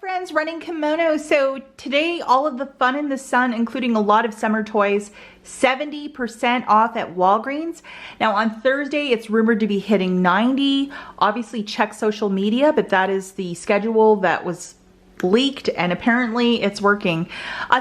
friends, Running Kimono. So today, all of the fun in the sun, including a lot of summer toys, 70% off at Walgreens. Now on Thursday, it's rumored to be hitting 90. Obviously check social media, but that is the schedule that was leaked and apparently it's working.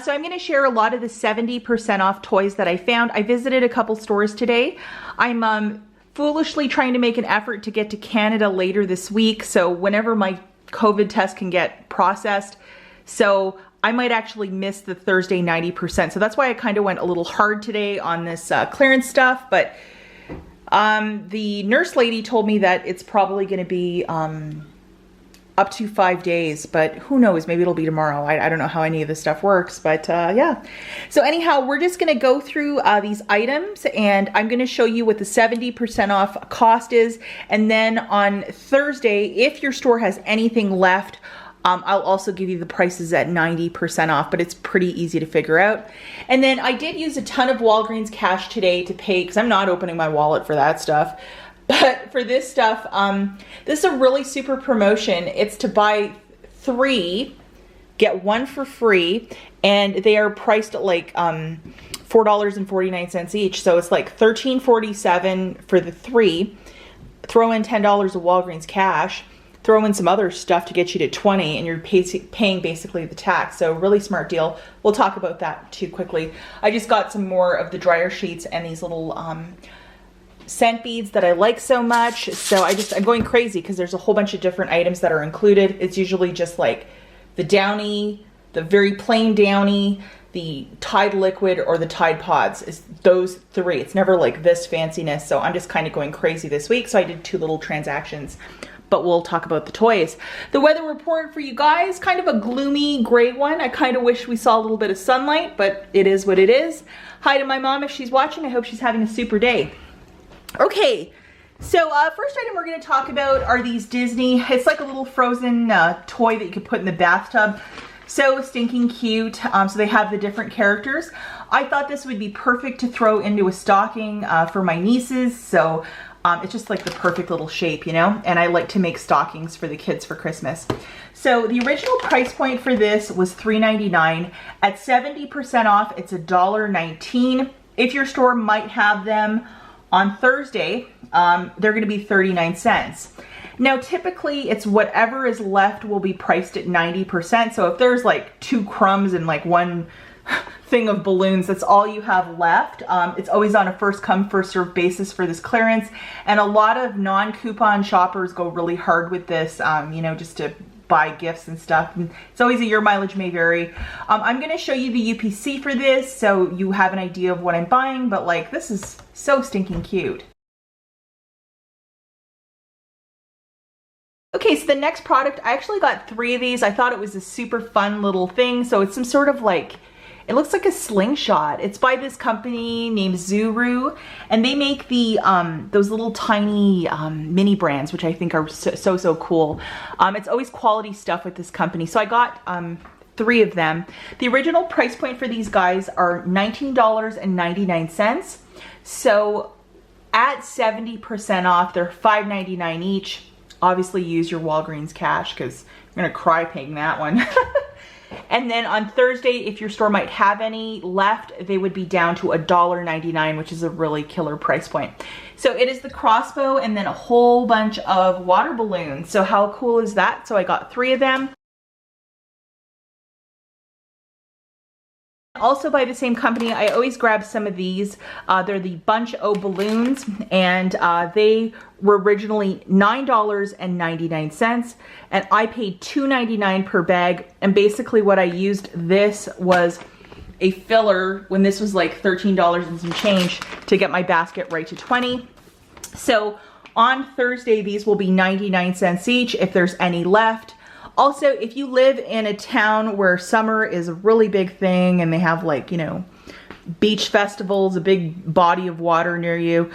So I'm gonna share a lot of the 70% off toys that I found. I visited a couple stores today. I'm foolishly trying to make an effort to get to Canada later this week. So whenever my COVID test can get processed. So I might actually miss the Thursday 90%. So that's why I kind of went a little hard today on this clearance stuff. But the nurse lady told me that it's probably going to be up to 5 days, but who knows, maybe it'll be tomorrow. I don't know how any of this stuff works, but yeah. So anyhow, we're just gonna go through these items and I'm gonna show you what the 70% off cost is. And then on Thursday, if your store has anything left, I'll also give you the prices at 90% off, but it's pretty easy to figure out. And then I did use a ton of Walgreens Cash today to pay, because I'm not opening my wallet for that stuff. But for this stuff, this is a really super promotion. It's to buy 3, get 1 for free, and they are priced at like $4.49 each. So it's like $13.47 for the 3. Throw in $10 of Walgreens Cash, throw in some other stuff to get you to 20, and you're paying basically the tax. So really smart deal. We'll talk about that too quickly. I just got some more of the dryer sheets and these little scent beads that I like so much. So I'm going crazy because there's a whole bunch of different items that are included. It's usually just like the Downy, the very plain Downy, the Tide Liquid, or the Tide Pods. Is those 3. It's never like this fanciness. So I'm just kind of going crazy this week. So I did 2 little transactions, but we'll talk about the toys. The weather report for you guys, kind of a gloomy gray one. I kind of wish we saw a little bit of sunlight, but it is what it is. Hi to my mom if she's watching. I hope she's having a super day. Okay, so first item we're going to talk about are these Disney. It's like a little frozen toy that you could put in the bathtub. So stinking cute. So they have the different characters. I thought this would be perfect to throw into a stocking for my nieces. So it's just like the perfect little shape, you know? And I like to make stockings for the kids for Christmas. So the original price point for this was $3.99. At 70% off, it's $1.19. If your store might have them on Thursday, they're gonna be 39 cents. Now, typically it's whatever is left will be priced at 90%. So if there's like 2 crumbs and like 1 thing of balloons, that's all you have left. It's always on a first come, first served basis for this clearance. And a lot of non-coupon shoppers go really hard with this, you know, just to buy gifts and stuff. And it's always a year mileage may vary. I'm going to show you the UPC for this so you have an idea of what I'm buying, but like this is so stinking cute. Okay, so the next product, I actually got 3 of these. I thought it was a super fun little thing. So it's some sort of like, it looks like a slingshot. It's by this company named Zuru, and they make the those little tiny mini brands, which I think are so cool. It's always quality stuff with this company. So I got 3 of them. The original price point for these guys are $19.99. So at 70% off, they're $5.99 each. Obviously use your Walgreens Cash because I'm gonna cry paying that one. And then on Thursday, if your store might have any left, they would be down to $1.99, which is a really killer price point. So it is the crossbow and then a whole bunch of water balloons. So how cool is that? So I got 3 of them. Also by the same company, I always grab some of these. They're the Bunch O balloons, and they were originally $9.99, and I paid $2.99 per bag. And basically what I used this was a filler when this was like $13 and some change to get my basket right to 20. So on Thursday, these will be 99 cents each if there's any left. Also, if you live in a town where summer is a really big thing and they have like, you know, beach festivals, a big body of water near you,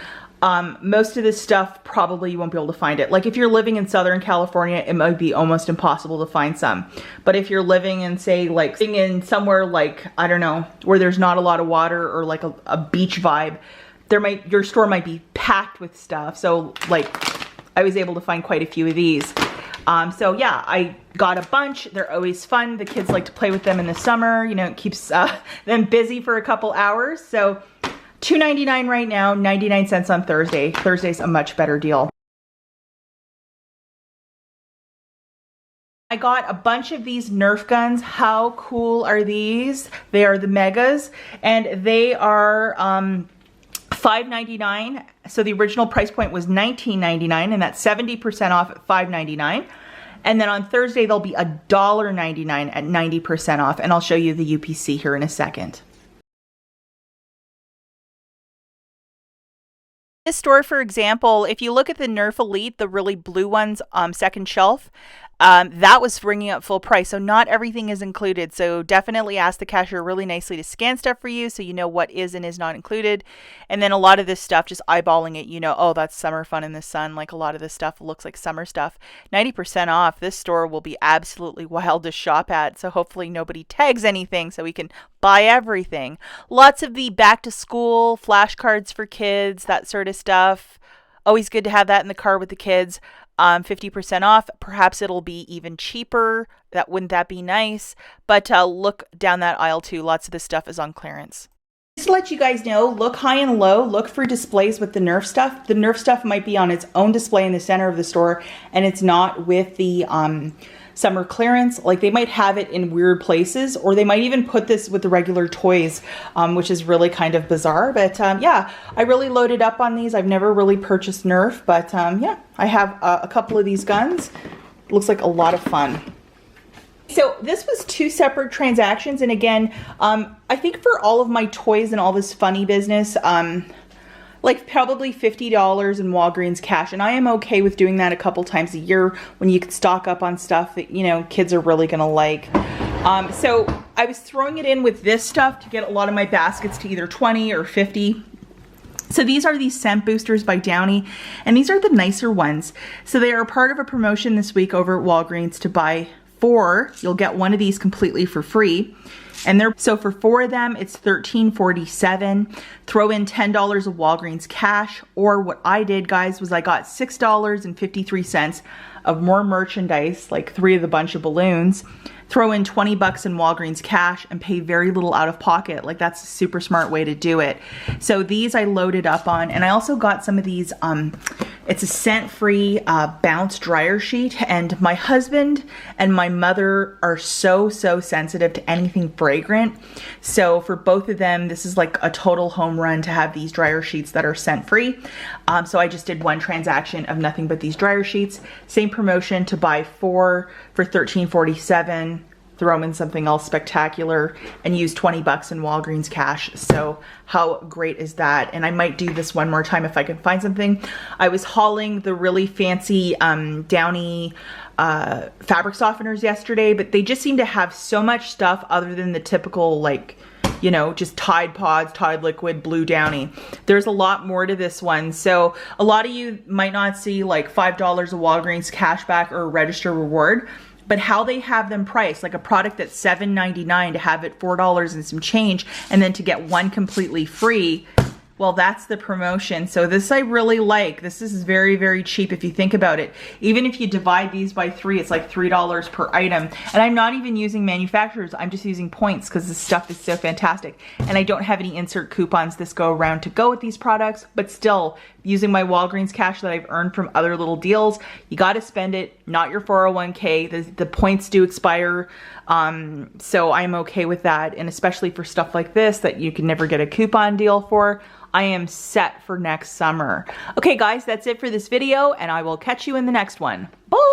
most of this stuff probably you won't be able to find it. Like if you're living in Southern California, it might be almost impossible to find some. But if you're living in, say, like in somewhere like, I don't know, where there's not a lot of water or like a beach vibe, your store might be packed with stuff. So like I was able to find quite a few of these. So yeah, I got a bunch. They're always fun. The kids like to play with them in the summer. You know, it keeps them busy for a couple hours. So $2.99 right now, 99 cents on Thursday. Thursday's a much better deal. I got a bunch of these Nerf guns. How cool are these? They are the megas, and they are $5.99. So the original price point was $19.99, and that's 70% off at $5.99. And then on Thursday, they'll be $1.99 at 90% off, and I'll show you the UPC here in a second. This store, for example, if you look at the Nerf Elite, the really blue ones, second shelf, that was ringing up full price. So not everything is included. So definitely ask the cashier really nicely to scan stuff for you so you know what is and is not included. And then a lot of this stuff, just eyeballing it, you know, oh, that's summer fun in the sun. Like a lot of this stuff looks like summer stuff. 90% off. This store will be absolutely wild to shop at. So hopefully nobody tags anything so we can buy everything. Lots of the back to school flashcards for kids, that sort of stuff. Always good to have that in the car with the kids. 50% off. Perhaps it'll be even cheaper. Wouldn't that be nice? But look down that aisle too. Lots of this stuff is on clearance. Just to let you guys know, look high and low. Look for displays with the Nerf stuff. The Nerf stuff might be on its own display in the center of the store, and it's not with the summer clearance. Like they might have it in weird places, or they might even put this with the regular toys, which is really kind of bizarre. But yeah, I really loaded up on these. I've never really purchased Nerf, but yeah, I have a couple of these guns. Looks like a lot of fun. So this was two separate transactions, and again, I think for all of my toys and all this funny business, like probably $50 in Walgreens Cash, and I am okay with doing that a couple times a year when you can stock up on stuff that, you know, kids are really gonna like. So I was throwing it in with this stuff to get a lot of my baskets to either 20 or 50. So these are these scent boosters by Downy, and these are the nicer ones. So they are part of a promotion this week over at Walgreens. To buy 4, you'll get one of these completely for free. And so for 4 of them, it's $13.47. Throw in $10 of Walgreens Cash, or what I did, guys, was I got $6.53 of more merchandise, like 3 of the bunch of balloons. Throw in 20 bucks in Walgreens Cash and pay very little out of pocket. Like that's a super smart way to do it. So these I loaded up on, and I also got some of these, it's a scent-free bounce dryer sheet, and my husband and my mother are so sensitive to anything fragrant. So for both of them, this is like a total home run to have these dryer sheets that are scent-free. So I just did one transaction of nothing but these dryer sheets. Same promotion to buy 4 for $13.47. Throw them in something else spectacular and use 20 bucks in Walgreens Cash. So how great is that? And I might do this one more time if I can find something. I was hauling the really fancy Downy fabric softeners yesterday, but they just seem to have so much stuff other than the typical, like, you know, just Tide Pods, Tide Liquid, Blue Downy. There's a lot more to this one. So a lot of you might not see like $5 of Walgreens cashback or register reward, but how they have them priced, like a product that's $7.99 to have it $4 and some change, and then to get one completely free, well, that's the promotion. So this I really like. This is very cheap if you think about it. Even if you divide these by 3, it's like $3 per item. And I'm not even using manufacturers, I'm just using points because this stuff is so fantastic. And I don't have any insert coupons this go around to go with these products, but still, using my Walgreens Cash that I've earned from other little deals, you gotta spend it, not your 401k. The points do expire, so I'm okay with that. And especially for stuff like this that you can never get a coupon deal for, I am set for next summer. Okay guys, that's it for this video, and I will catch you in the next one. Bye!